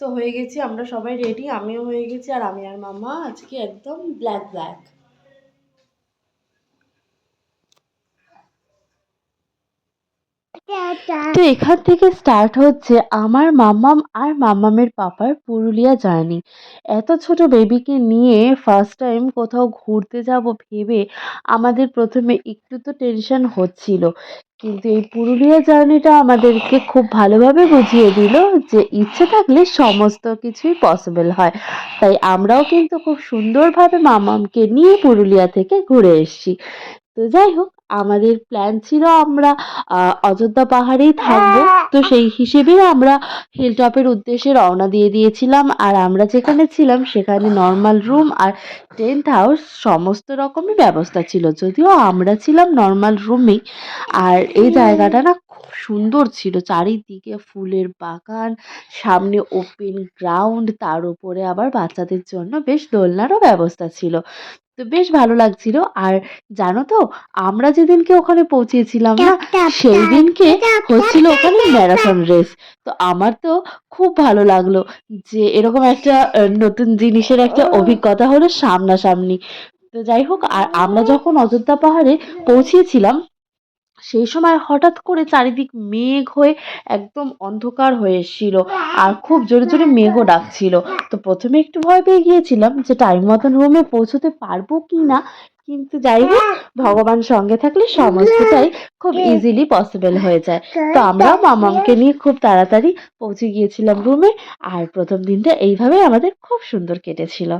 তো হয়ে গেছি, আমরা সবাই রেডি, আমিও হয়ে গেছি, আর আমি আর মামা আজকে একদম ব্ল্যাক ব্ল্যাক। তো এখান থেকে স্টার্ট হচ্ছে আমার মাম্মাম আর মাম্মামের পাপার পুরুলিয়া জার্নি। এত ছোট বেবিকে নিয়ে ফার্স্ট টাইম কোথাও ঘুরতে যাব ভেবে আমাদের প্রথমে একটু তো টেনশন হচ্ছিল, কিন্তু এই পুরুলিয়া জার্নিটা আমাদেরকে খুব ভালোভাবে বুঝিয়ে দিল যে ইচ্ছে থাকলে সমস্ত কিছুই পসিবল হয়। তাই আমরাও কিন্তু খুব সুন্দরভাবে মামামকে নিয়ে পুরুলিয়া থেকে ঘুরে এসেছি। তো যাই হোক, আমাদের প্ল্যান ছিল আমরা অযোধ্যা পাহাড়েই থাকবো। তো সেই হিসেবেই আমরা হিলটপের উদ্দেশ্যে রওনা দিয়ে দিয়েছিলাম। আর আমরা যেখানে ছিলাম সেখানে নর্মাল রুম আর টেন্ট হাউস সমস্ত রকমই ব্যবস্থা ছিল, যদিও আমরা ছিলাম নর্মাল রুমেই। আর এই জায়গাটা না খুব সুন্দর ছিল, চারিদিকে ফুলের বাগান, সামনে ওপেন গ্রাউন্ড, তার উপরে আবার বাচ্চাদের জন্য বেশ দোলনারও ব্যবস্থা ছিল। তো বেশ ভালো লাগছিল। আর জানো তো, আমরা যেদিনকে ওখানে পৌঁছেছিলাম না, সেই দিনকে হচ্ছিল ওখানে ম্যারাথন রেস। তো আমার তো খুব ভালো লাগলো যে এরকম একটা নতুন জিনিসের একটা অভিজ্ঞতা হলো সামনাসামনি। তো যাই হোক, আর আমরা যখন অযোধ্যা পাহাড়ে পৌঁছেছিলাম সেই সময় হঠাৎ করে চারিদিক মেঘ হয়ে একদম অন্ধকার হয়ে এসেছিল, আর খুব জোরে জোরে মেঘও ডাকছিল। তো প্রথমে একটু ভয় পেয়ে গিয়েছিলাম যে টাইম মতন রুমে পৌঁছতে পারবো কি না, কিন্তু যাই হোক, ভগবান সঙ্গে থাকলে সমস্তটাই খুব ইজিলি পসিবল হয়ে যায়। তো আমরাও মামামকে নিয়ে খুব তাড়াতাড়ি পৌঁছে গিয়েছিলাম রুমে। আর প্রথম দিনটা এইভাবেই আমাদের খুব সুন্দর কেটেছিল।